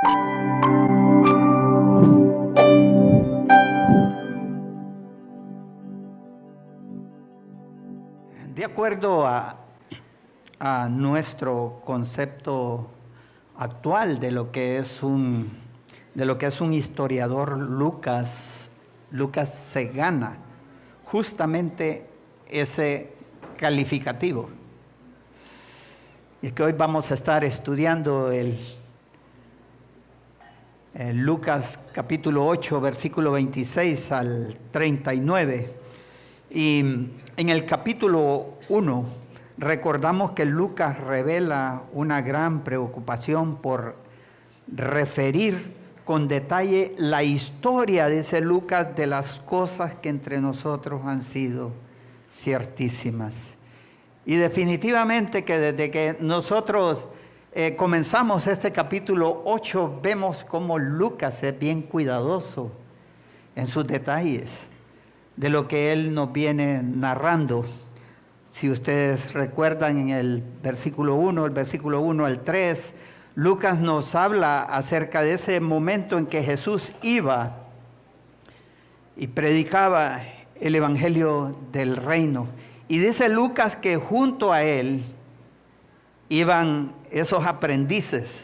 De acuerdo a nuestro concepto actual de lo que es un historiador, Lucas se gana justamente ese calificativo. Y es que hoy vamos a estar estudiando el Lucas capítulo 8, versículo 26 al 39. Y en el capítulo 1 recordamos que Lucas revela una gran preocupación por referir con detalle la historia, dice Lucas, de las cosas que entre nosotros han sido ciertísimas. Y definitivamente que desde que nosotros comenzamos este capítulo 8, vemos cómo Lucas es bien cuidadoso en sus detalles de lo que él nos viene narrando. Si ustedes recuerdan en el versículo 1 al 3, Lucas nos habla acerca de ese momento en que Jesús iba y predicaba el evangelio del reino. Y dice Lucas que junto a él iban esos aprendices,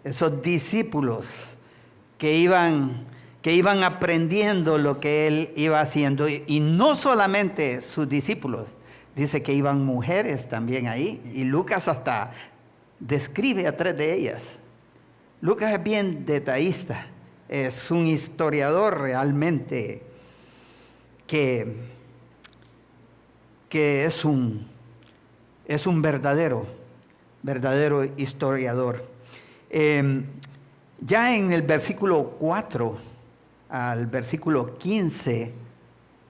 esos discípulos que iban aprendiendo lo que él iba haciendo. Y no solamente sus discípulos, dice que iban mujeres también ahí. Y Lucas hasta describe a 3 de ellas. Lucas es bien detallista, es un historiador realmente que es un verdadero historiador. Ya en el versículo 4 al versículo 15,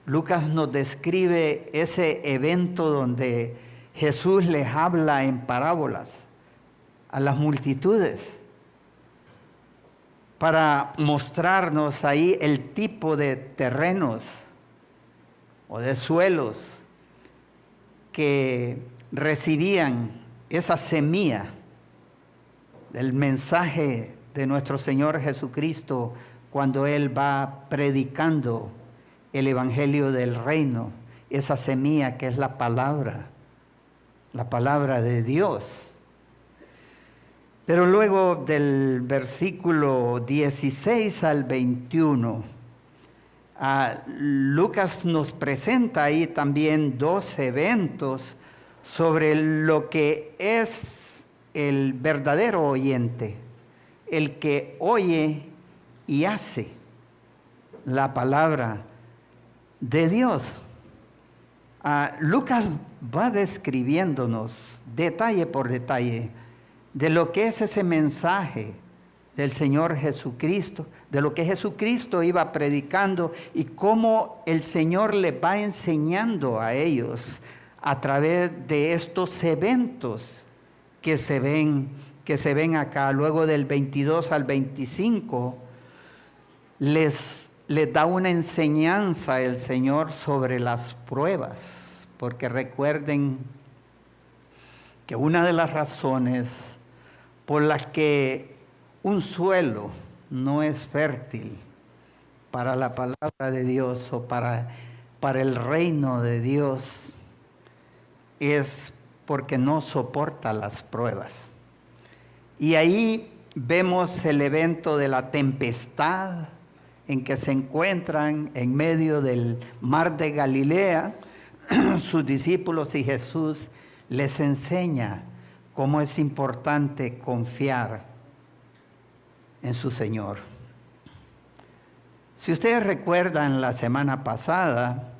Lucas nos describe ese evento donde Jesús les habla en parábolas a las multitudes para mostrarnos ahí el tipo de terrenos o de suelos que recibían esa semilla del mensaje de nuestro Señor Jesucristo cuando Él va predicando el evangelio del reino, esa semilla que es la palabra de Dios. Pero luego del versículo 16 al 21, Lucas nos presenta ahí también 2 eventos sobre lo que es el verdadero oyente, el que oye y hace la palabra de Dios. Lucas va describiéndonos detalle por detalle de lo que es ese mensaje del Señor Jesucristo, de lo que Jesucristo iba predicando y cómo el Señor les va enseñando a ellos a través de estos eventos que se ven acá. Luego del 22 al 25 les da una enseñanza el Señor sobre las pruebas, porque recuerden que una de las razones por las que un suelo no es fértil para la palabra de Dios o para el reino de Dios es porque no soporta las pruebas. Y ahí vemos el evento de la tempestad en que se encuentran en medio del mar de Galilea sus discípulos, y Jesús les enseña cómo es importante confiar en su Señor. Si ustedes recuerdan, la semana pasada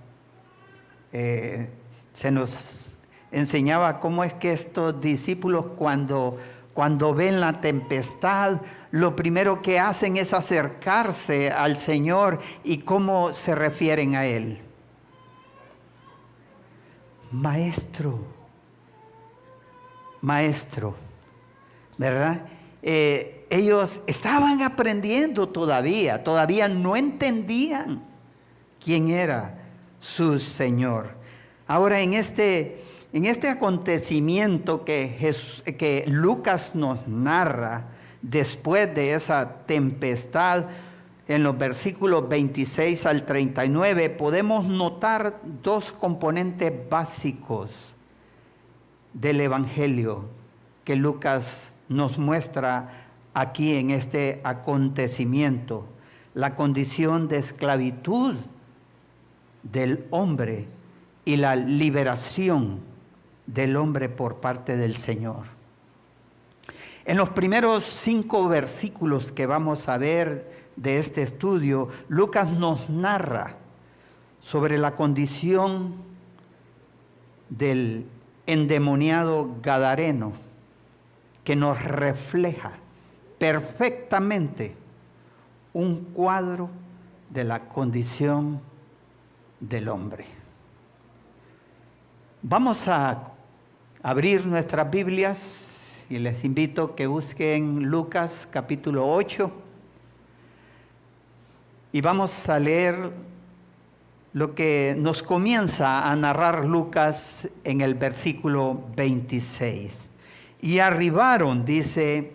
se nos enseñaba cómo es que estos discípulos cuando ven la tempestad, lo primero que hacen es acercarse al Señor. ¿Y cómo se refieren a Él? Maestro, ¿verdad? Ellos estaban aprendiendo todavía no entendían quién era su Señor. Ahora, en este acontecimiento que Lucas nos narra, después de esa tempestad, en los versículos 26 al 39, podemos notar dos componentes básicos del Evangelio que Lucas nos muestra aquí en este acontecimiento: la condición de esclavitud del hombre y la liberación del hombre por parte del Señor. En los primeros 5 versículos que vamos a ver de este estudio, Lucas nos narra sobre la condición del endemoniado gadareno, que nos refleja perfectamente un cuadro de la condición del hombre. Vamos a abrir nuestras Biblias y les invito que busquen Lucas capítulo 8 y vamos a leer lo que nos comienza a narrar Lucas en el versículo 26. Y arribaron, dice,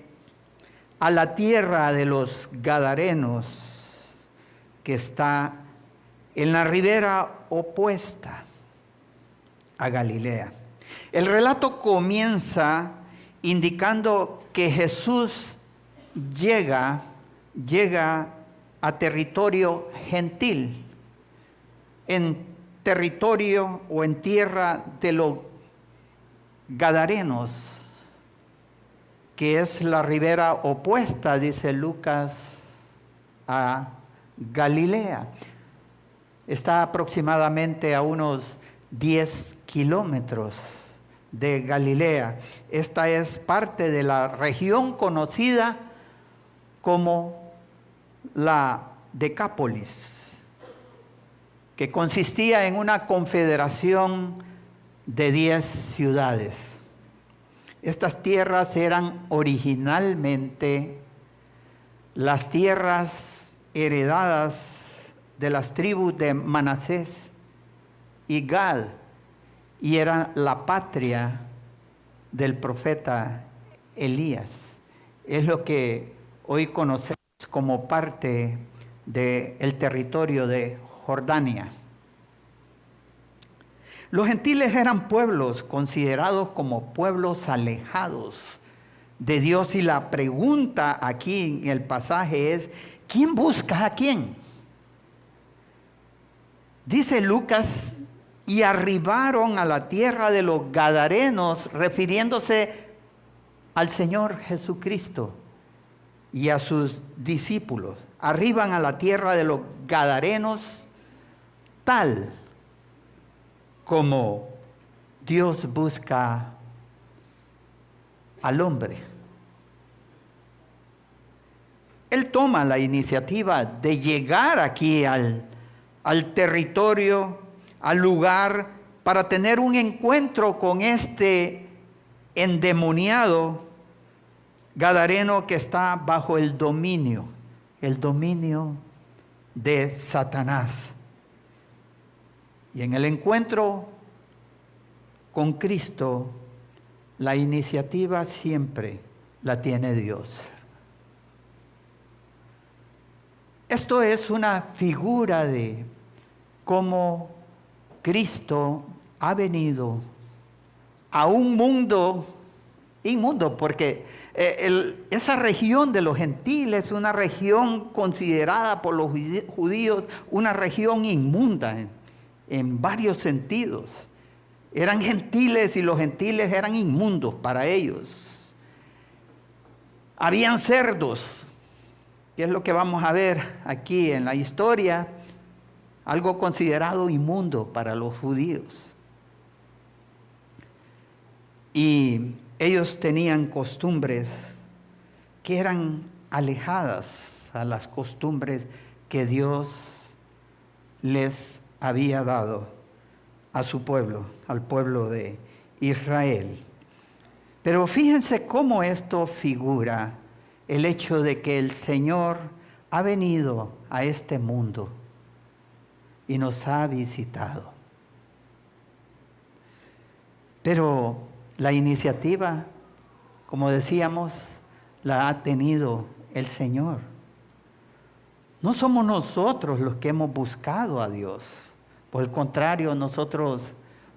a la tierra de los Gadarenos, que está en la ribera opuesta a Galilea. El relato comienza indicando que Jesús llega a territorio gentil, en territorio o en tierra de los Gadarenos, que es la ribera opuesta, dice Lucas, a Galilea. Está aproximadamente a unos 10 kilómetros de Galilea. Esta es parte de la región conocida como la Decápolis, que consistía en una confederación de 10 ciudades. Estas tierras eran originalmente las tierras heredadas de las tribus de Manasés y Gad, y era la patria del profeta Elías. Es lo que hoy conocemos como parte del territorio de Jordania. Los gentiles eran pueblos considerados como pueblos alejados de Dios, y la pregunta aquí en el pasaje es: ¿quién busca a quién? Dice Lucas, y arribaron a la tierra de los Gadarenos, refiriéndose al Señor Jesucristo y a sus discípulos. Arriban a la tierra de los Gadarenos, tal como Dios busca al hombre. Él toma la iniciativa de llegar aquí al territorio, al lugar, para tener un encuentro con este endemoniado gadareno que está bajo el dominio de Satanás. Y en el encuentro con Cristo, la iniciativa siempre la tiene Dios. Esto es una figura de cómo Cristo ha venido a un mundo inmundo, porque esa región de los gentiles es una región considerada por los judíos una región inmunda en varios sentidos. Eran gentiles y los gentiles eran inmundos para ellos. Habían cerdos, que es lo que vamos a ver aquí en la historia, algo considerado inmundo para los judíos. Y ellos tenían costumbres que eran alejadas a las costumbres que Dios les había dado a su pueblo, al pueblo de Israel. Pero fíjense cómo esto figura el hecho de que el Señor ha venido a este mundo y nos ha visitado. Pero la iniciativa, como decíamos, la ha tenido el Señor. No somos nosotros los que hemos buscado a Dios. Por el contrario, nosotros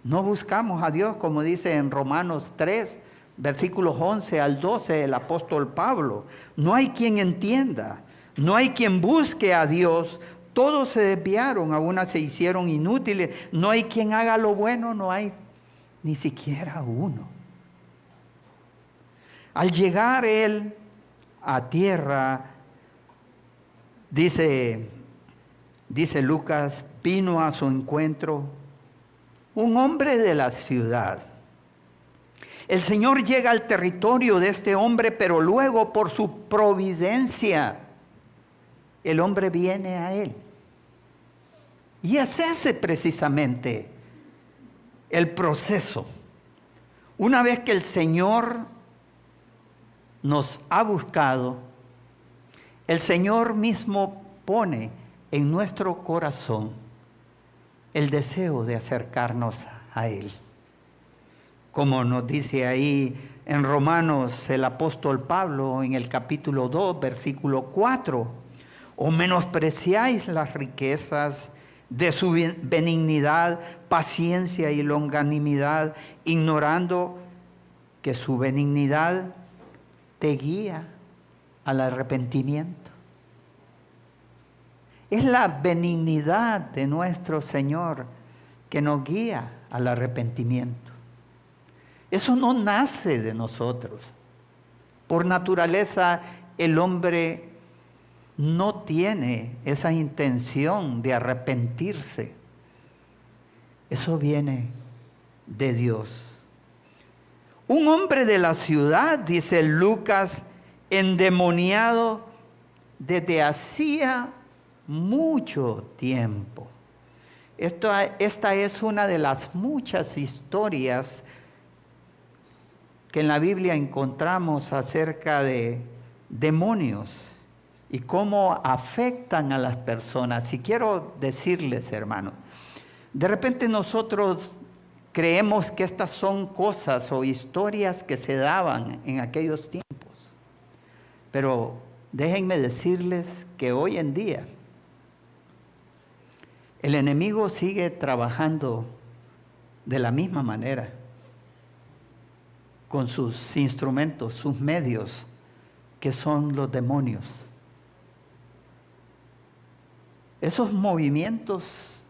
no buscamos a Dios, como dice en Romanos 3, versículos 11 al 12, el apóstol Pablo. No hay quien entienda, no hay quien busque a Dios. Todos se desviaron, a una se hicieron inútiles. No hay quien haga lo bueno, no hay ni siquiera uno. Al llegar él a tierra, dice Lucas, vino a su encuentro un hombre de la ciudad. El Señor llega al territorio de este hombre, pero luego por su providencia, el hombre viene a él. Y es ese precisamente el proceso. Una vez que el Señor nos ha buscado, el Señor mismo pone en nuestro corazón el deseo de acercarnos a Él. Como nos dice ahí en Romanos el apóstol Pablo en el capítulo 2, versículo 4, ¿o menospreciáis las riquezas de su benignidad, paciencia y longanimidad, ignorando que su benignidad te guía al arrepentimiento? Es la benignidad de nuestro Señor que nos guía al arrepentimiento. Eso no nace de nosotros. Por naturaleza, el hombre no tiene esa intención de arrepentirse. Eso viene de Dios. Un hombre de la ciudad, dice Lucas, endemoniado desde hacía mucho tiempo. Esta es una de las muchas historias que en la Biblia encontramos acerca de demonios y cómo afectan a las personas. Y quiero decirles, hermanos, de repente nosotros creemos que estas son cosas o historias que se daban en aquellos tiempos. Pero déjenme decirles que hoy en día el enemigo sigue trabajando de la misma manera, con sus instrumentos, sus medios, que son los demonios. Esos movimientos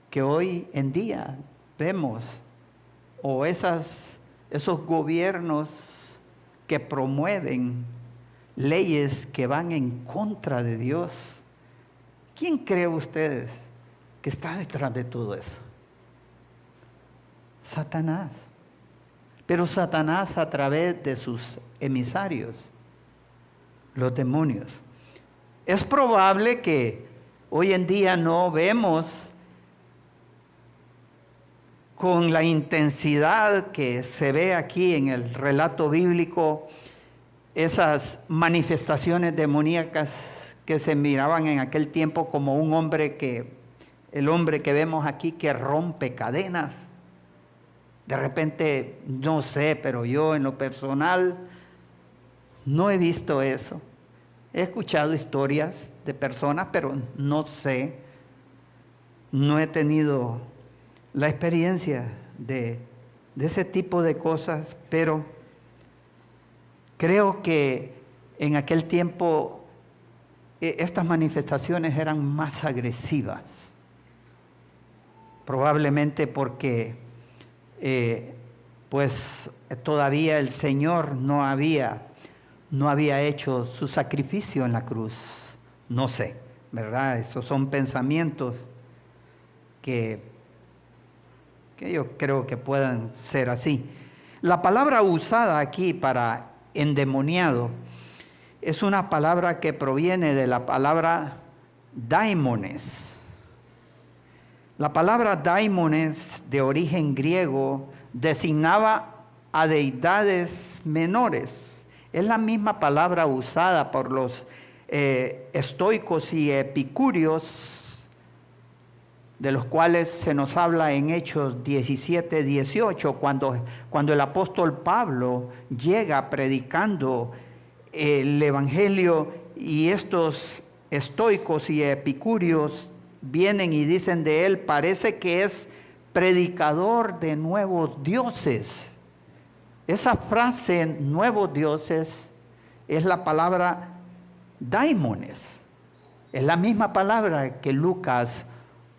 que hoy en día vemos, o esos gobiernos que promueven leyes que van en contra de Dios, ¿quién cree ustedes que está detrás de todo eso? Satanás. Pero Satanás a través de sus emisarios, los demonios. Es probable que hoy en día no vemos con la intensidad que se ve aquí en el relato bíblico esas manifestaciones demoníacas que se miraban en aquel tiempo, como el hombre que vemos aquí que rompe cadenas. De repente, no sé, pero yo en lo personal no he visto eso. He escuchado historias de personas, pero no sé, no he tenido la experiencia de ese tipo de cosas, pero creo que en aquel tiempo estas manifestaciones eran más agresivas, probablemente porque pues todavía el Señor no había hecho su sacrificio en la cruz. No sé, ¿verdad? Esos son pensamientos que yo creo que puedan ser así. La palabra usada aquí para endemoniado es una palabra que proviene de la palabra daimones. La palabra daimones, de origen griego, designaba a deidades menores. Es la misma palabra usada por los estoicos y epicúreos, de los cuales se nos habla en Hechos 17, 18, cuando el apóstol Pablo llega predicando el evangelio y estos estoicos y epicúreos vienen y dicen de él, parece que es predicador de nuevos dioses. Esa frase, nuevos dioses, es la palabra daimones. Es la misma palabra que Lucas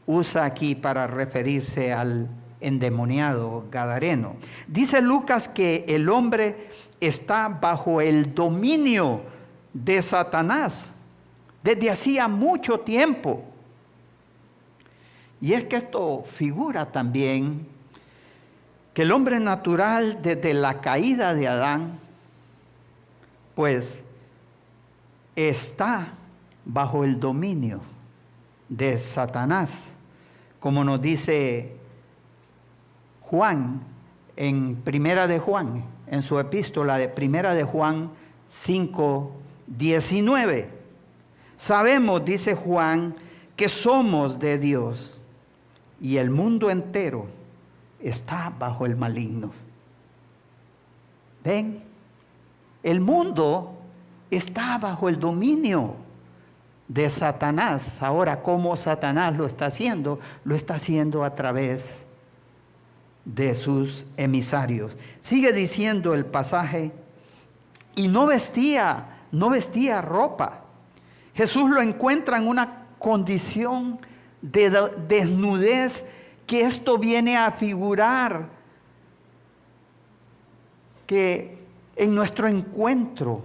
usa aquí para referirse al endemoniado gadareno. Dice Lucas que el hombre está bajo el dominio de Satanás desde hacía mucho tiempo. Y es que esto figura también que el hombre natural desde la caída de Adán, pues está bajo el dominio de Satanás, como nos dice Juan en Primera de Juan, en su epístola de Primera de Juan 5:19. Sabemos, dice Juan, que somos de Dios y el mundo entero está bajo el maligno. ¿Ven? El mundo está bajo el dominio de Satanás. Ahora, ¿cómo Satanás lo está haciendo? Lo está haciendo a través de sus emisarios. Sigue diciendo el pasaje, y no vestía ropa. Jesús lo encuentra en una condición de desnudez, que esto viene a figurar que en nuestro encuentro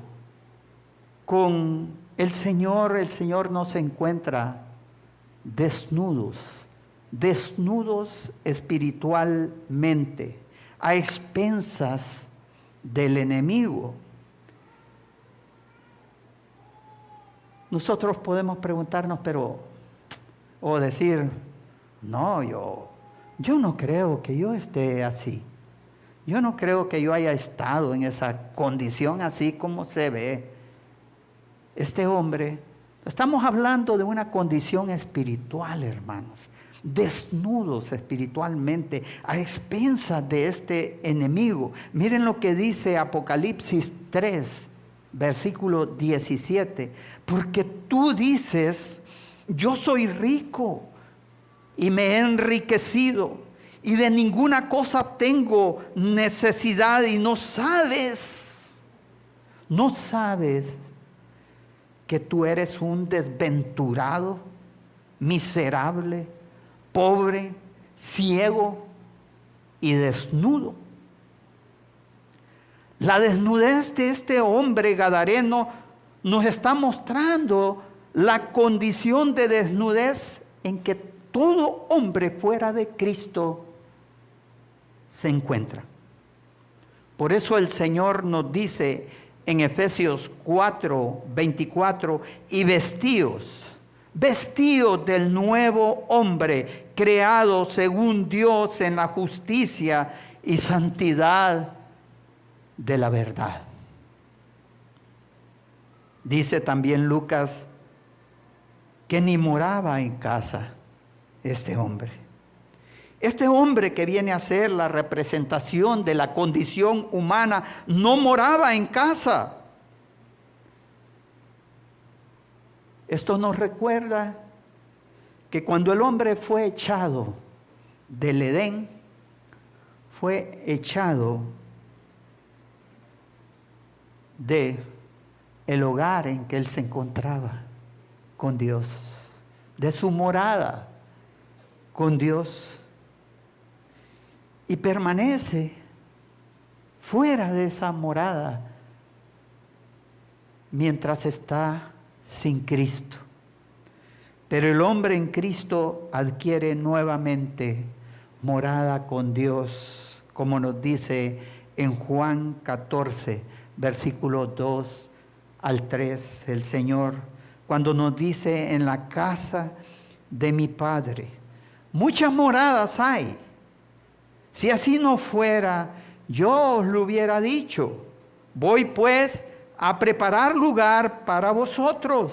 con el Señor nos encuentra desnudos espiritualmente, a expensas del enemigo. Nosotros podemos preguntarnos, o decir, no, yo no creo que yo esté así. Yo no creo que yo haya estado en esa condición así como se ve este hombre. Estamos hablando de una condición espiritual, hermanos. Desnudos espiritualmente, a expensas de este enemigo. Miren lo que dice Apocalipsis 3, versículo 17. Porque tú dices, yo soy rico y me he enriquecido y de ninguna cosa tengo necesidad, y no sabes que tú eres un desventurado, miserable, pobre, ciego y desnudo. La desnudez de este hombre gadareno nos está mostrando la condición de desnudez en que todo hombre fuera de Cristo se encuentra. Por eso el Señor nos dice en Efesios 4:24, y vestíos del nuevo hombre, creado según Dios en la justicia y santidad de la verdad. Dice también Lucas que ni moraba en casa este hombre. Este hombre que viene a ser la representación de la condición humana, no moraba en casa. Esto nos recuerda que cuando el hombre fue echado del Edén, fue echado de el hogar en que él se encontraba con Dios, de su morada con Dios, y permanece fuera de esa morada mientras está sin Cristo. Pero el hombre en Cristo adquiere nuevamente morada con Dios, como nos dice en Juan 14, versículos 2 al 3, el Señor, cuando nos dice: en la casa de mi Padre muchas moradas hay. Si así no fuera, yo os lo hubiera dicho. Voy pues a preparar lugar para vosotros.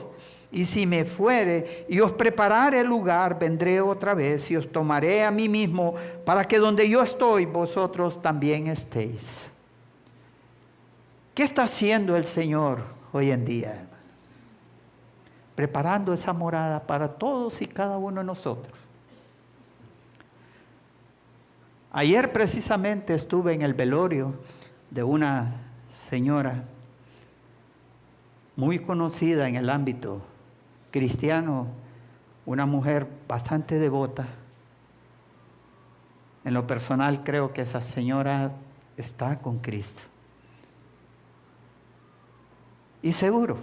Y si me fuere y os preparare el lugar, vendré otra vez y os tomaré a mí mismo, para que donde yo estoy, vosotros también estéis. ¿Qué está haciendo el Señor hoy en día, hermano. Preparando esa morada para todos y cada uno de nosotros. Ayer precisamente estuve en el velorio de una señora muy conocida en el ámbito cristiano, una mujer bastante devota. En lo personal creo que esa señora está con Cristo. Y seguro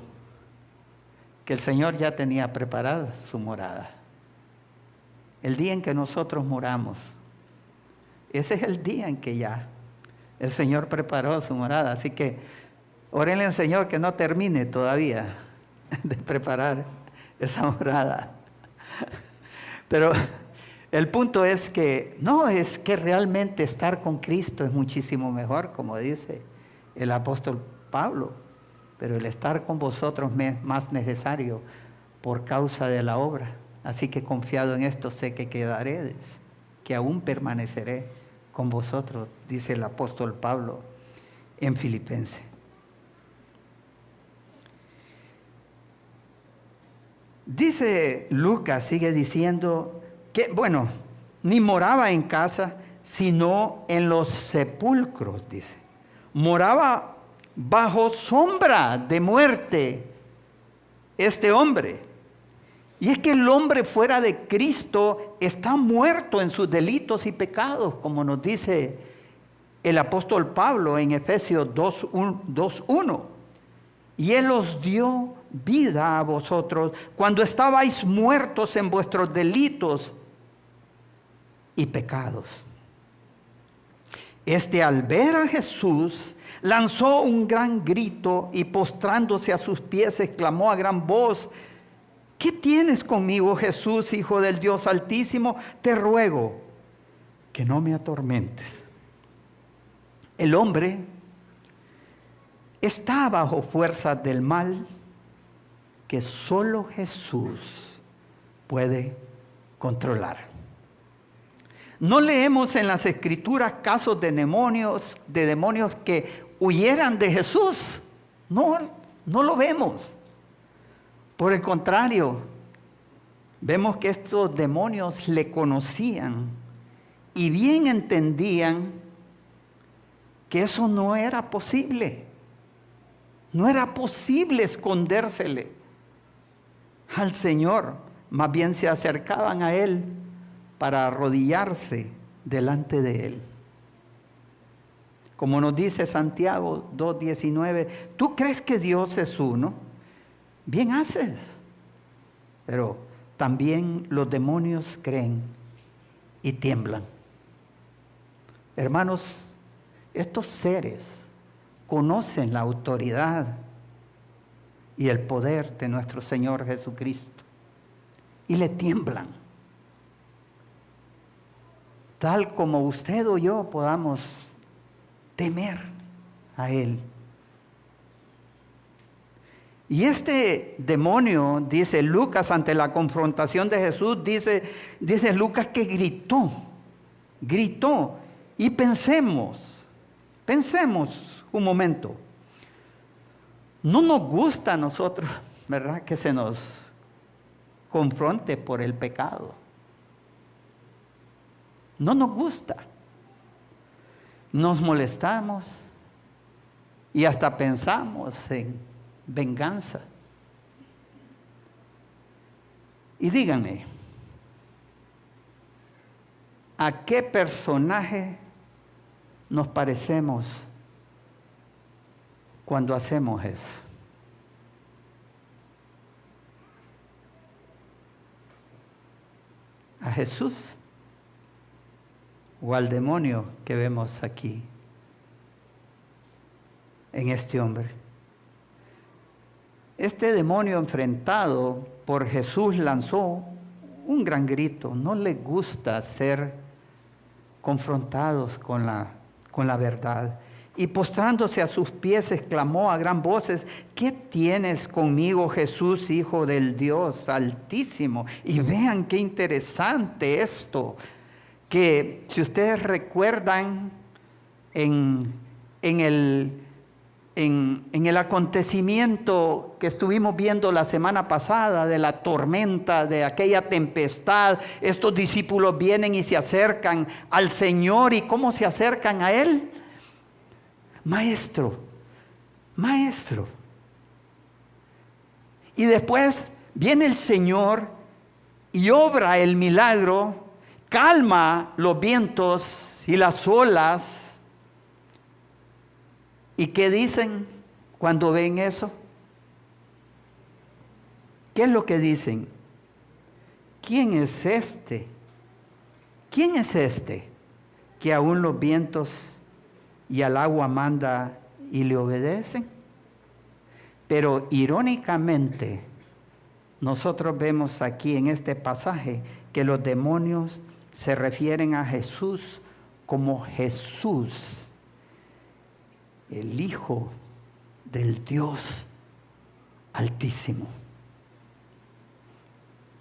que el Señor ya tenía preparada su morada. El día en que nosotros muramos, ese es el día en que ya el Señor preparó su morada. Así que órenle al Señor que no termine todavía de preparar esa morada. Pero el punto es que no es que realmente estar con Cristo es muchísimo mejor, como dice el apóstol Pablo, pero el estar con vosotros es más necesario por causa de la obra. Así que confiado en esto sé que quedaréis, que aún permaneceré con vosotros, dice el apóstol Pablo en Filipenses. Dice Lucas, sigue diciendo que, bueno, ni moraba en casa, sino en los sepulcros, dice. Moraba bajo sombra de muerte este hombre. Y es que el hombre fuera de Cristo está muerto en sus delitos y pecados, como nos dice el apóstol Pablo en Efesios 2:1. Y Él os dio vida a vosotros cuando estabais muertos en vuestros delitos y pecados. Al ver a Jesús, lanzó un gran grito y postrándose a sus pies exclamó a gran voz: ¿qué tienes conmigo, Jesús, Hijo del Dios Altísimo? Te ruego que no me atormentes. El hombre está bajo fuerzas del mal que solo Jesús puede controlar. No leemos en las Escrituras casos de demonios que huyeran de Jesús. No lo vemos. Por el contrario, vemos que estos demonios le conocían y bien entendían que eso no era posible. No era posible escondérsele al Señor. Más bien se acercaban a Él para arrodillarse delante de Él. Como nos dice Santiago 2:19, ¿tú crees que Dios es uno? Bien haces, pero también los demonios creen y tiemblan. Hermanos, estos seres conocen la autoridad y el poder de nuestro Señor Jesucristo y le tiemblan. Tal como usted o yo podamos temer a Él. Y este demonio, dice Lucas, ante la confrontación de Jesús, dice Lucas que gritó. Y pensemos un momento. No nos gusta a nosotros, ¿verdad?, que se nos confronte por el pecado. No nos gusta. Nos molestamos y hasta pensamos en venganza. Y díganme, ¿a qué personaje nos parecemos cuando hacemos eso? ¿A Jesús o al demonio que vemos aquí en este hombre? Este demonio enfrentado por Jesús lanzó un gran grito. No le gusta ser confrontados con la verdad. Y postrándose a sus pies exclamó a gran voces: ¿qué tienes conmigo, Jesús, Hijo del Dios Altísimo? Y vean qué interesante esto, que si ustedes recuerdan en el en el acontecimiento que estuvimos viendo la semana pasada, de la tormenta, de aquella tempestad, estos discípulos vienen y se acercan al Señor. ¿Y cómo se acercan a Él? Maestro, maestro. Y después viene el Señor y obra el milagro, calma los vientos y las olas. ¿Y qué dicen cuando ven eso? ¿Qué es lo que dicen? ¿Quién es este? ¿Quién es este que aún los vientos y al agua manda y le obedecen? Pero irónicamente, nosotros vemos aquí en este pasaje que los demonios se refieren a Jesús como Jesús, el Hijo del Dios Altísimo.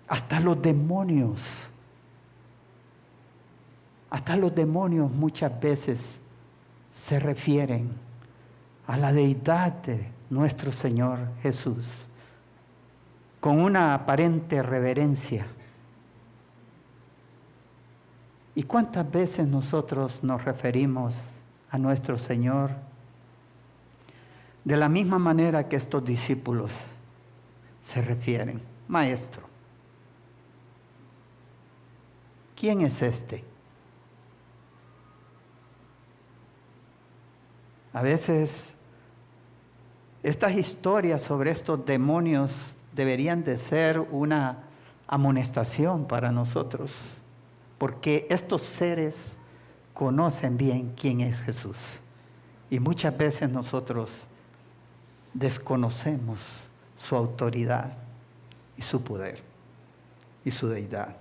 Hasta los demonios muchas veces se refieren a la deidad de nuestro Señor Jesús con una aparente reverencia. ¿Y cuántas veces nosotros nos referimos a nuestro Señor de la misma manera que estos discípulos se refieren? Maestro, ¿quién es este? A veces estas historias sobre estos demonios deberían de ser una amonestación para nosotros, porque estos seres conocen bien quién es Jesús. Y muchas veces nosotros desconocemos su autoridad y su poder y su deidad.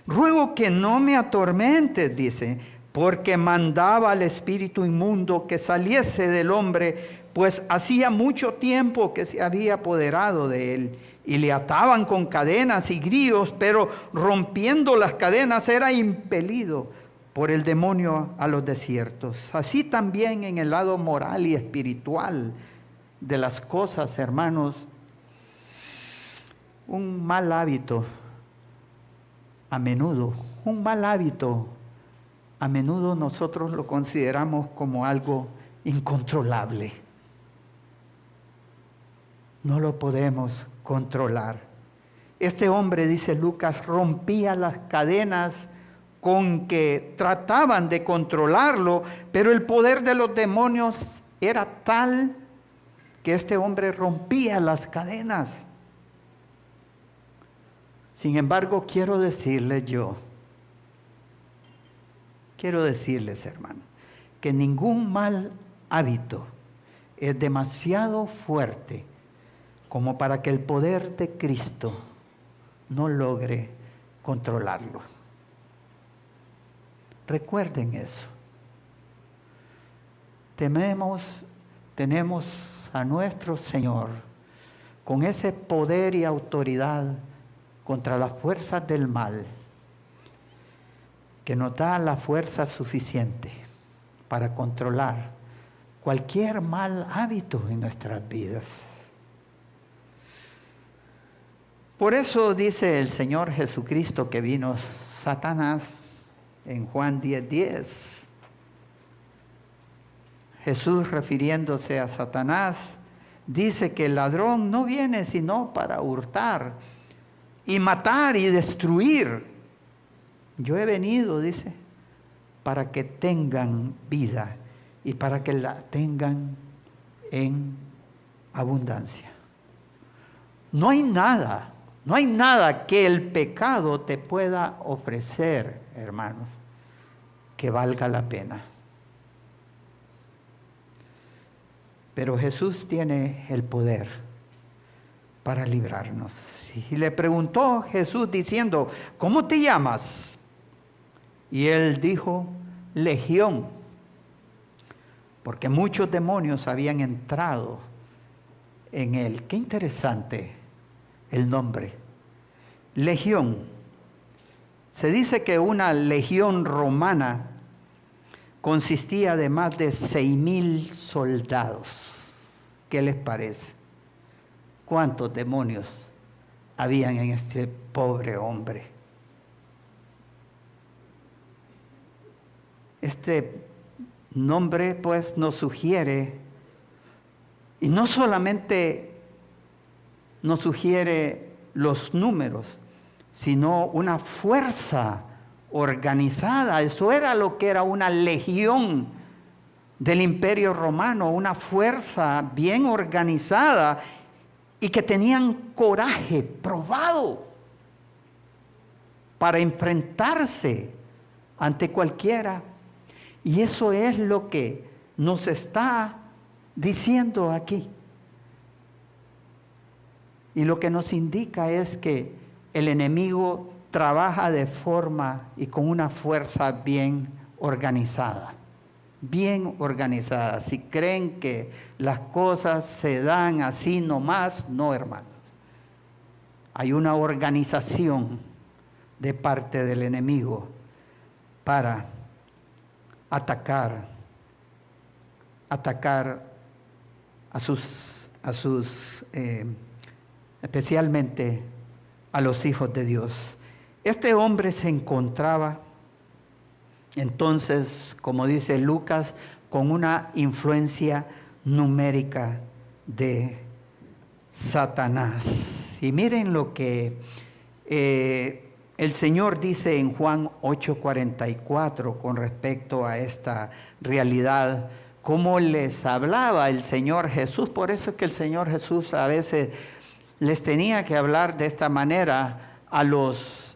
Ruego que no me atormentes, dice, porque mandaba al espíritu inmundo que saliese del hombre, pues hacía mucho tiempo que se había apoderado de él, y le ataban con cadenas y grillos, pero rompiendo las cadenas era impelido por el demonio a los desiertos. Así también en el lado moral y espiritual de las cosas, hermanos, un mal hábito a menudo nosotros lo consideramos como algo incontrolable. No lo podemos controlar. Este hombre, dice Lucas, rompía las cadenas con que trataban de controlarlo, pero el poder de los demonios era tal que este hombre rompía las cadenas. Sin embargo, quiero decirles, hermano, que ningún mal hábito es demasiado fuerte como para que el poder de Cristo no logre controlarlo. Recuerden eso. Tenemos a nuestro Señor con ese poder y autoridad contra las fuerzas del mal, que nos da la fuerza suficiente para controlar cualquier mal hábito en nuestras vidas. Por eso dice el Señor Jesucristo que vino Satanás en Juan 10:10. Jesús, refiriéndose a Satanás, dice que el ladrón no viene sino para hurtar y matar y destruir. Yo he venido, dice, para que tengan vida y para que la tengan en abundancia. No hay nada que el pecado te pueda ofrecer, hermanos, que valga la pena. Pero Jesús tiene el poder para librarnos. Y le preguntó Jesús diciendo, ¿cómo te llamas? Y él dijo, Legión, porque muchos demonios habían entrado en él. Qué interesante el nombre, Legión. Se dice que una legión romana consistía de más de 6,000 soldados. ¿Qué les parece? ¿Cuántos demonios habían en este pobre hombre? Este nombre pues nos sugiere, y no solamente nos sugiere los números, sino una fuerza organizada. Eso era lo que era una legión del Imperio Romano, una fuerza bien organizada y que tenían coraje probado para enfrentarse ante cualquiera. Y eso es lo que nos está diciendo aquí. Y lo que nos indica es que el enemigo trabaja de forma y con una fuerza bien organizada. Bien organizada. Si creen que las cosas se dan así nomás, no, hermanos. Hay una organización de parte del enemigo para atacar a sus especialmente a los hijos de Dios. Este hombre se encontraba entonces, como dice Lucas, con una influencia numérica de Satanás. Y miren lo que el Señor dice en Juan 8:44 con respecto a esta realidad, cómo les hablaba el Señor Jesús. Por eso es que el Señor Jesús a veces les tenía que hablar de esta manera a los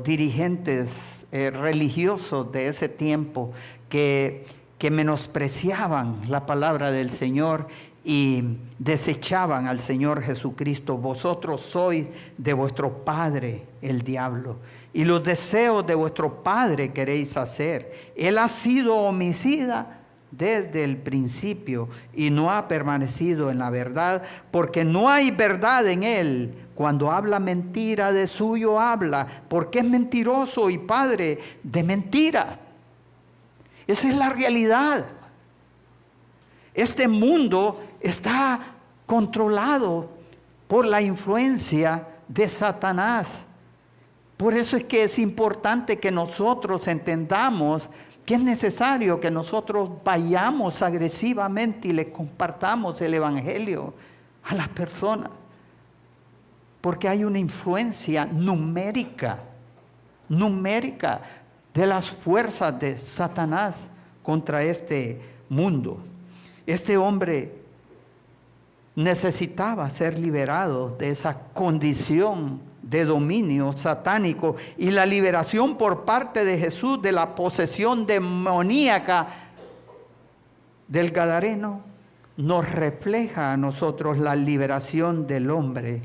dirigentes religiosos de ese tiempo que menospreciaban la palabra del Señor y desechaban al Señor Jesucristo. Vosotros sois de vuestro padre el diablo, y los deseos de vuestro padre queréis hacer. Él ha sido homicida desde el principio y no ha permanecido en la verdad, porque no hay verdad en él. Cuando habla mentira, de suyo habla, porque es mentiroso y padre de mentira. Esa es la realidad. Este mundo está controlado por la influencia de Satanás. Por eso es que es importante que nosotros entendamos que es necesario que nosotros vayamos agresivamente y les compartamos el evangelio a las personas. Porque hay una influencia numérica de las fuerzas de Satanás contra este mundo. Este hombre necesitaba ser liberado de esa condición de dominio satánico, y la liberación por parte de Jesús de la posesión demoníaca del Gadareno nos refleja a nosotros la liberación del hombre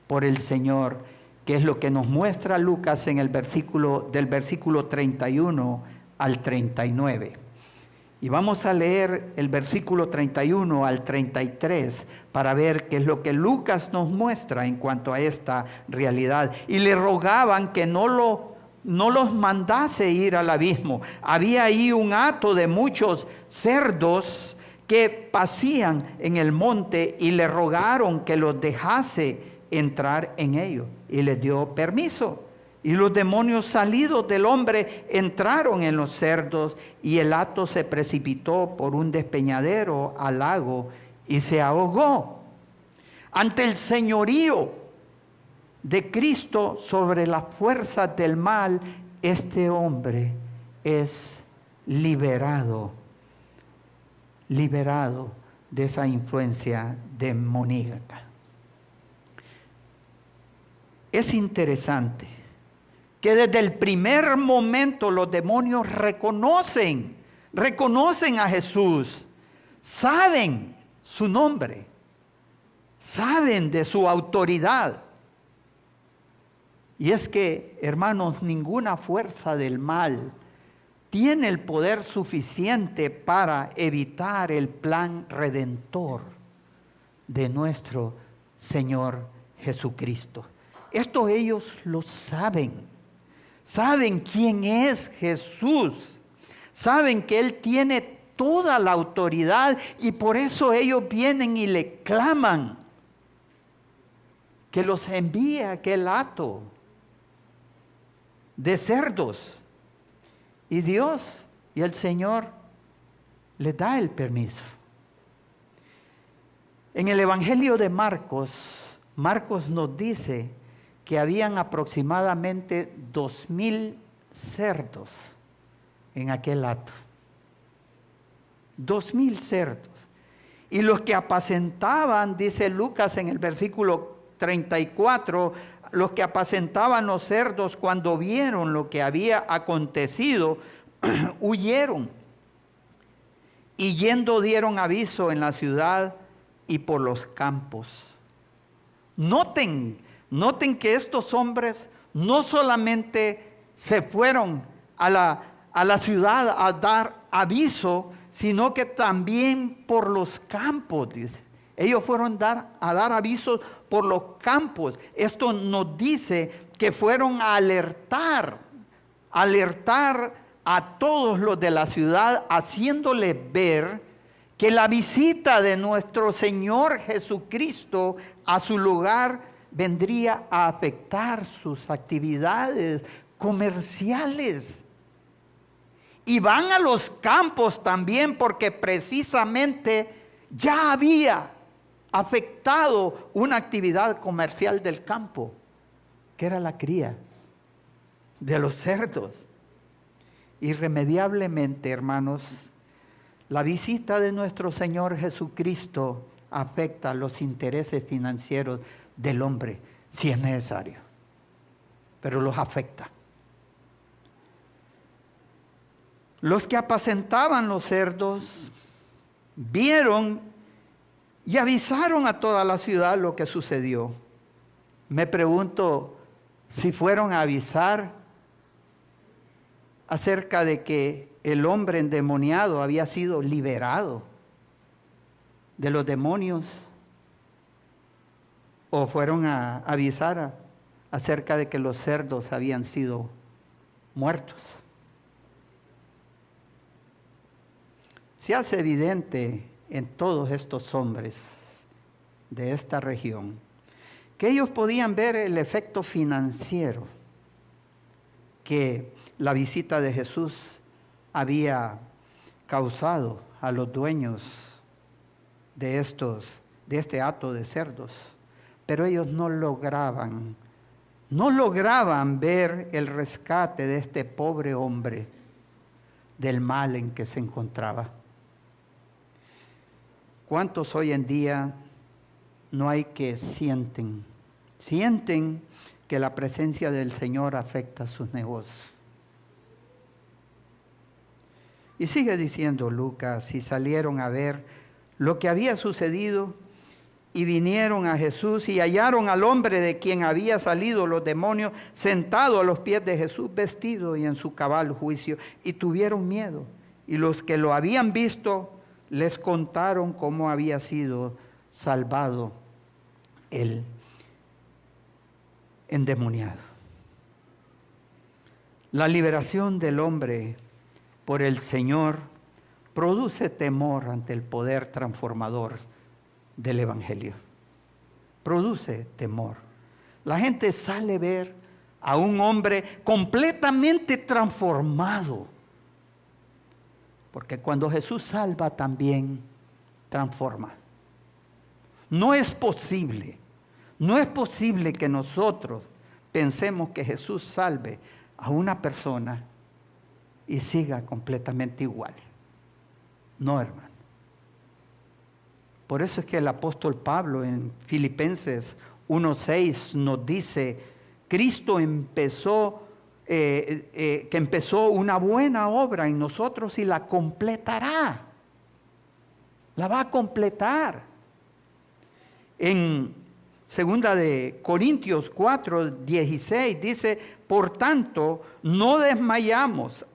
por el Señor, que es lo que nos muestra Lucas en el versículo 31 al 39. Y vamos a leer el versículo 31 al 33 para ver qué es lo que Lucas nos muestra en cuanto a esta realidad. Y le rogaban que no los mandase ir al abismo. Había ahí un hato de muchos cerdos que pasían en el monte, y le rogaron que los dejase entrar en ellos. Y les dio permiso. Y los demonios salidos del hombre entraron en los cerdos, y el hato se precipitó por un despeñadero al lago y se ahogó. Ante el señorío de Cristo sobre las fuerzas del mal, este hombre es liberado de esa influencia demoníaca. Es interesante que desde el primer momento los demonios reconocen a Jesús, saben su nombre, saben de su autoridad. Y es que, hermanos, ninguna fuerza del mal tiene el poder suficiente para evitar el plan redentor de nuestro Señor Jesucristo. Esto ellos lo saben. Saben quién es Jesús. saben que Él tiene toda la autoridad y por eso ellos vienen y le claman que los envíe a aquel hato de cerdos. Y Dios y el Señor les da el permiso. En el Evangelio de Marcos, Marcos nos dice que habían aproximadamente 2,000 cerdos en aquel hato. 2,000 cerdos. Y los que apacentaban, dice Lucas en el versículo 34, los que apacentaban los cerdos cuando vieron lo que había acontecido, huyeron. Y yendo dieron aviso en la ciudad y por los campos. Noten que estos hombres no solamente se fueron a la ciudad a dar aviso, sino que también por los campos, dice. Ellos fueron a dar aviso por los campos. Esto nos dice que fueron a alertar a todos los de la ciudad, haciéndole ver que la visita de nuestro Señor Jesucristo a su lugar vendría a afectar sus actividades comerciales. Y van a los campos también porque precisamente ya había afectado una actividad comercial del campo, que era la cría de los cerdos. Irremediablemente, hermanos, la visita de nuestro Señor Jesucristo afecta los intereses financieros del hombre, si es necesario, pero los afecta. Los que apacentaban los cerdos vieron y avisaron a toda la ciudad lo que sucedió. Me pregunto si fueron a avisar acerca de que el hombre endemoniado había sido liberado de los demonios, o fueron a avisar acerca de que los cerdos habían sido muertos. Se hace evidente en todos estos hombres de esta región que ellos podían ver el efecto financiero que la visita de Jesús había causado a los dueños de este hato de cerdos, pero ellos no lograban ver el rescate de este pobre hombre del mal en que se encontraba. ¿Cuántos hoy en día no hay que sienten que la presencia del Señor afecta sus negocios? Y sigue diciendo Lucas, y salieron a ver lo que había sucedido, y vinieron a Jesús y hallaron al hombre de quien había salido los demonios sentado a los pies de Jesús, vestido y en su cabal juicio, y tuvieron miedo. Y los que lo habían visto les contaron cómo había sido salvado el endemoniado. La liberación del hombre por el Señor produce temor ante el poder transformador del Evangelio. Produce temor. La gente sale a ver a un hombre completamente transformado. Porque cuando Jesús salva también transforma. No es posible que nosotros pensemos que Jesús salve a una persona y siga completamente igual. No, hermano. Por eso es que el apóstol Pablo en Filipenses 1:6 nos dice, Cristo empezó una buena obra en nosotros y la completará. La va a completar. En 2 de Corintios 4:16 dice, por tanto, no desmayamos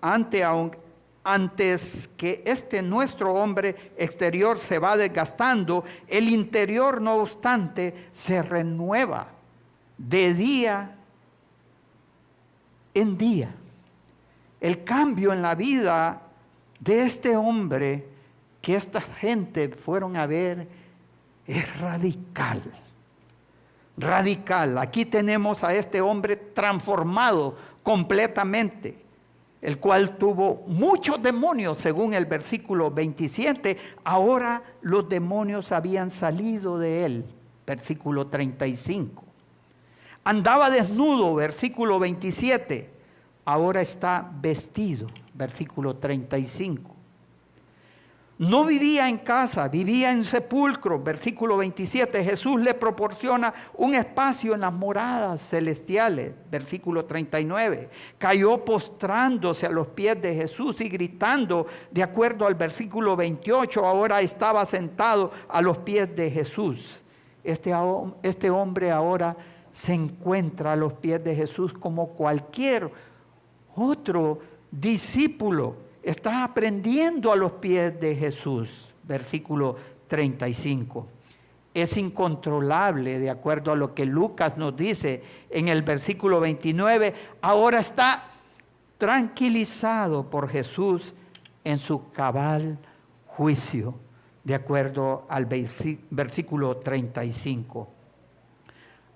antes que este nuestro hombre exterior se va desgastando, el interior no obstante se renueva de día en día. El cambio en la vida de este hombre que esta gente fueron a ver es radical. Radical. Aquí tenemos a este hombre transformado completamente, el cual tuvo muchos demonios, según el versículo 27. Ahora los demonios habían salido de él, versículo 35. Andaba desnudo, versículo 27. Ahora está vestido, versículo 35. No vivía en casa, vivía en sepulcro, versículo 27. Jesús le proporciona un espacio en las moradas celestiales, versículo 39. Cayó postrándose a los pies de Jesús y gritando, de acuerdo al versículo 28, ahora estaba sentado a los pies de Jesús. Este hombre ahora se encuentra a los pies de Jesús como cualquier otro discípulo. Está aprendiendo a los pies de Jesús, versículo 35. Es incontrolable, de acuerdo a lo que Lucas nos dice en el versículo 29. Ahora está tranquilizado por Jesús en su cabal juicio, de acuerdo al versículo 35.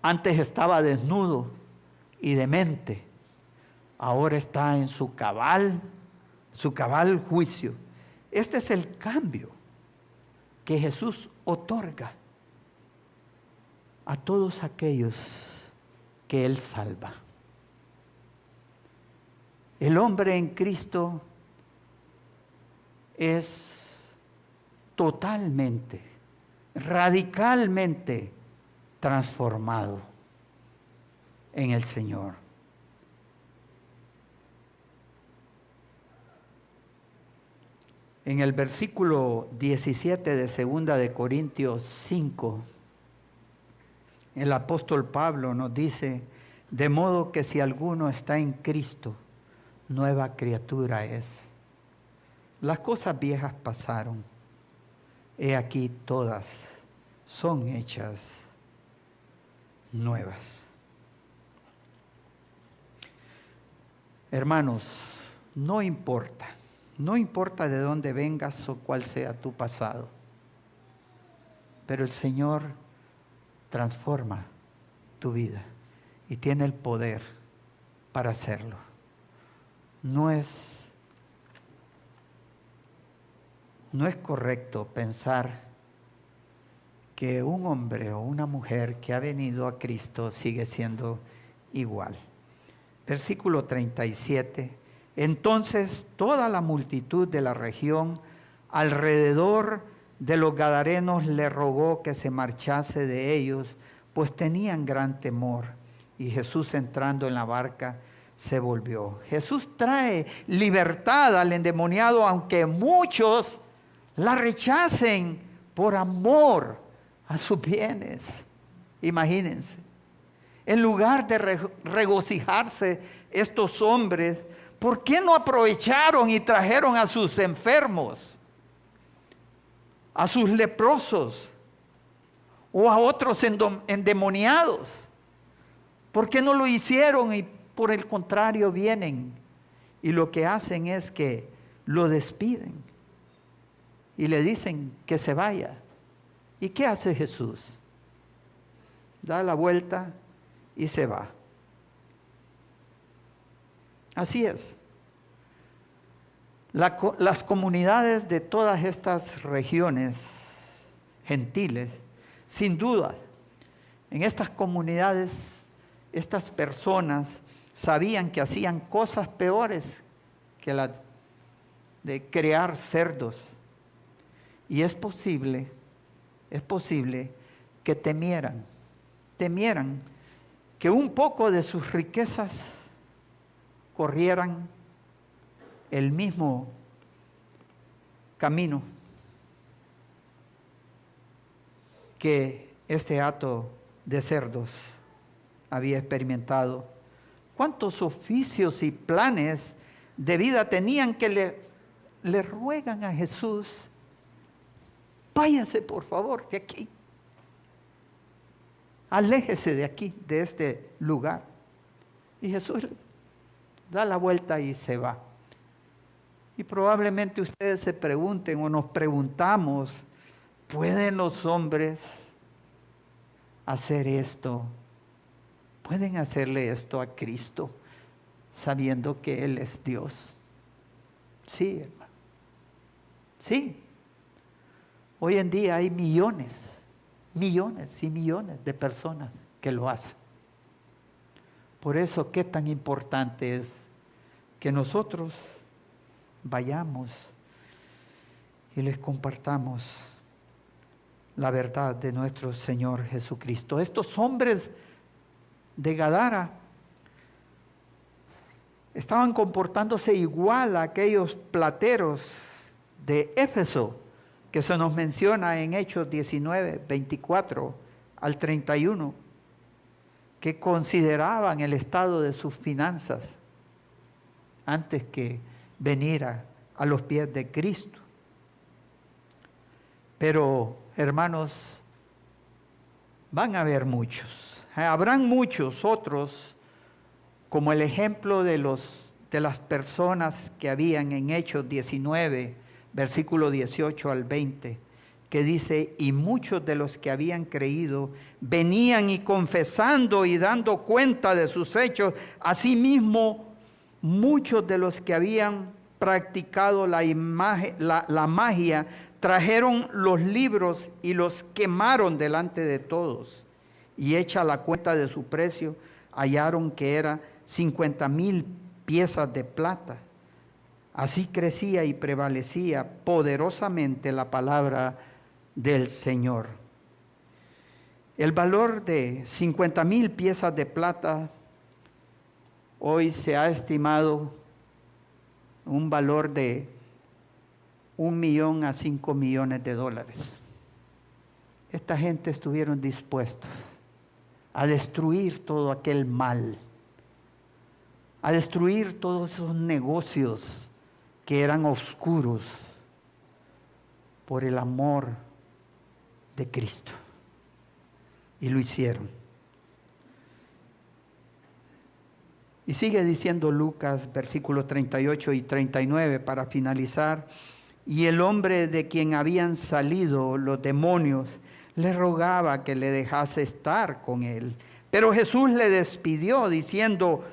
Antes estaba desnudo y demente, ahora está en su cabal juicio. Este es el cambio que Jesús otorga a todos aquellos que Él salva. El hombre en Cristo es totalmente, radicalmente transformado en el Señor. En el versículo 17 de 2 de Corintios 5, el apóstol Pablo nos dice: de modo que si alguno está en Cristo, nueva criatura es. Las cosas viejas pasaron, he aquí todas son hechas nuevas. Hermanos, no importa de dónde vengas o cuál sea tu pasado, pero el Señor transforma tu vida y tiene el poder para hacerlo. No es correcto pensar que un hombre o una mujer que ha venido a Cristo sigue siendo igual. Versículo 37. Entonces toda la multitud de la región alrededor de los gadarenos le rogó que se marchase de ellos, pues tenían gran temor. Y Jesús, entrando en la barca, se volvió. Jesús trae libertad al endemoniado, aunque muchos la rechacen por amor a sus bienes. Imagínense, en lugar de regocijarse estos hombres, ¿por qué no aprovecharon y trajeron a sus enfermos, a sus leprosos o a otros endemoniados? ¿Por qué no lo hicieron? Y por el contrario vienen y lo que hacen es que lo despiden y le dicen que se vaya. ¿Y qué hace Jesús? Da la vuelta y se va. Así es. Las comunidades de todas estas regiones gentiles, sin duda, en estas comunidades, estas personas sabían que hacían cosas peores que la de crear cerdos. Y es posible que temieran que un poco de sus riquezas corrieran el mismo camino que este hato de cerdos había experimentado. ¿Cuántos oficios y planes de vida tenían que le ruegan a Jesús? Váyase por favor de aquí. Aléjese de aquí, de este lugar. Y Jesús da la vuelta y se va. Y probablemente ustedes se pregunten o nos preguntamos, ¿pueden los hombres hacer esto? ¿Pueden hacerle esto a Cristo sabiendo que Él es Dios? Sí, hermano. Sí. Hoy en día hay millones y millones de personas que lo hacen. Por eso, qué tan importante es que nosotros vayamos y les compartamos la verdad de nuestro Señor Jesucristo. Estos hombres de Gadara estaban comportándose igual a aquellos plateros de Éfeso, que se nos menciona en Hechos 19, 24 al 31, que consideraban el estado de sus finanzas antes que venir a los pies de Cristo. Pero, hermanos, van a haber muchos. Habrán muchos otros, como el ejemplo de las personas que habían en Hechos 19, versículo 18 al 20, que dice, y muchos de los que habían creído venían y confesando y dando cuenta de sus hechos. Asimismo, muchos de los que habían practicado la magia trajeron los libros y los quemaron delante de todos. Y hecha la cuenta de su precio, hallaron que era 50,000 piezas de plata. Así crecía y prevalecía poderosamente la palabra del Señor. El valor de 50,000 piezas de plata hoy se ha estimado un valor de 1 millón a 5 millones de dólares. Esta gente estuvieron dispuestos a destruir todo aquel mal, a destruir todos esos negocios que eran oscuros por el amor de Cristo. Y lo hicieron. Y sigue diciendo Lucas, versículos 38 y 39, para finalizar. Y el hombre de quien habían salido los demonios le rogaba que le dejase estar con él. Pero Jesús le despidió diciendo,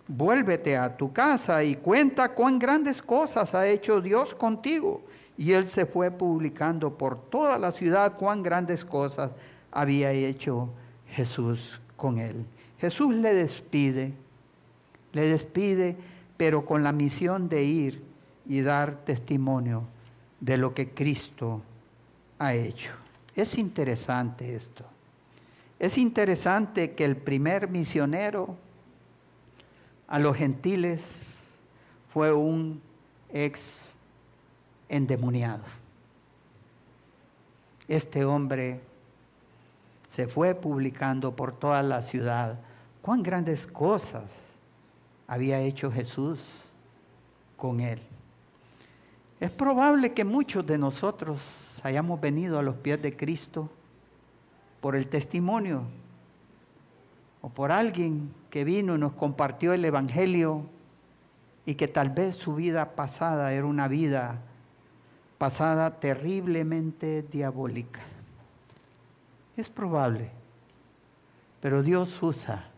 vuélvete a tu casa y cuenta cuán grandes cosas ha hecho Dios contigo. Y él se fue publicando por toda la ciudad cuán grandes cosas había hecho Jesús con él. Jesús le despide, pero con la misión de ir y dar testimonio de lo que Cristo ha hecho. Es interesante esto. Es interesante que el primer misionero a los gentiles fue un ex endemoniado. Este hombre se fue publicando por toda la ciudad cuán grandes cosas había hecho Jesús con él. Es probable que muchos de nosotros hayamos venido a los pies de Cristo por el testimonio o por alguien que vino y nos compartió el Evangelio y que tal vez su vida pasada era una vida pasada terriblemente diabólica. Es probable, pero Dios usa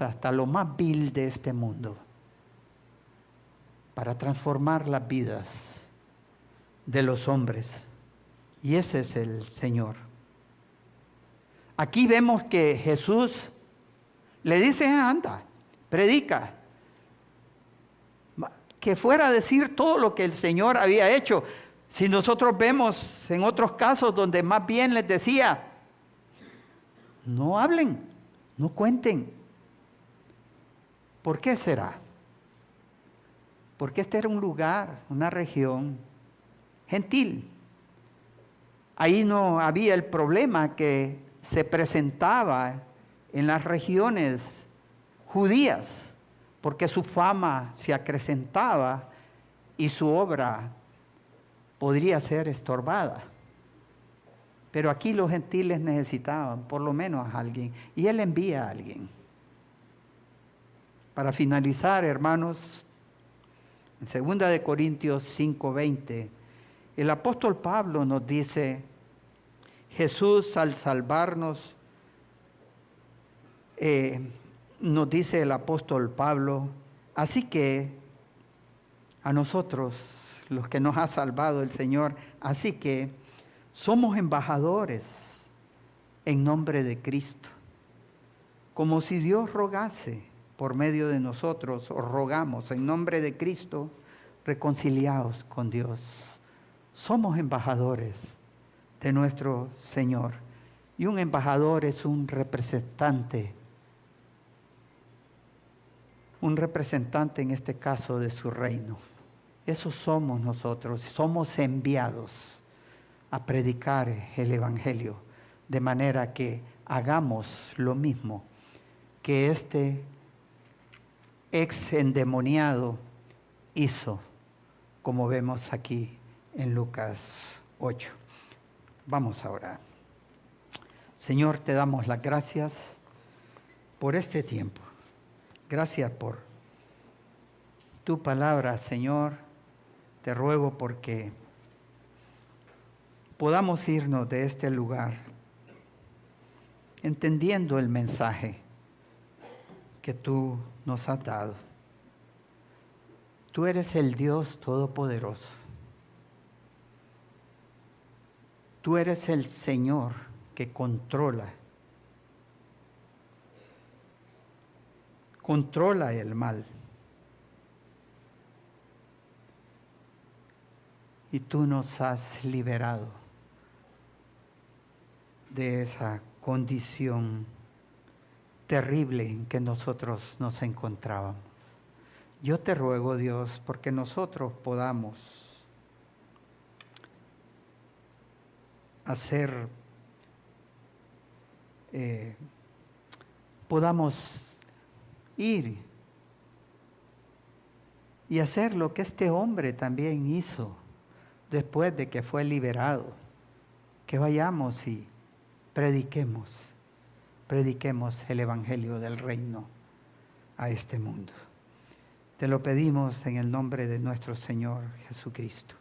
hasta lo más vil de este mundo para transformar las vidas de los hombres. Y ese es el Señor. Aquí vemos que Jesús le dice, anda, predica. Que fuera a decir todo lo que el Señor había hecho. Si nosotros vemos en otros casos donde más bien les decía, no hablen, no cuenten. ¿Por qué será? Porque este era un lugar, una región gentil. Ahí no había el problema que se presentaba en las regiones judías, porque su fama se acrecentaba y su obra podría ser estorbada. Pero aquí los gentiles necesitaban por lo menos a alguien, y Él envía a alguien. Para finalizar, hermanos, En 2 de Corintios 5:20, el apóstol Pablo nos dice, Jesús al salvarnos, nos dice el apóstol Pablo, así que a nosotros, los que nos ha salvado el Señor, así que somos embajadores en nombre de Cristo, como si Dios rogase por medio de nosotros, os rogamos en nombre de Cristo, reconciliaos con Dios. Somos embajadores de nuestro Señor, y un embajador es un representante en este caso de su reino. Eso somos nosotros, somos enviados a predicar el Evangelio, de manera que hagamos lo mismo que este ex endemoniado hizo, como vemos aquí en Lucas 8. Vamos a orar. Señor, te damos las gracias por este tiempo. Gracias por tu palabra, Señor. Te ruego porque podamos irnos de este lugar entendiendo el mensaje que tú nos has dado. Tú eres el Dios Todopoderoso. Tú eres el Señor que controla el mal. Y tú nos has liberado de esa condición terrible en que nosotros nos encontrábamos. Yo te ruego, Dios, porque nosotros podamos podamos ir y hacer lo que este hombre también hizo después de que fue liberado, que vayamos y prediquemos el Evangelio del reino a este mundo. Te lo pedimos en el nombre de nuestro Señor Jesucristo.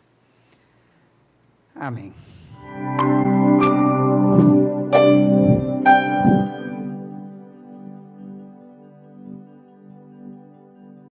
Amén.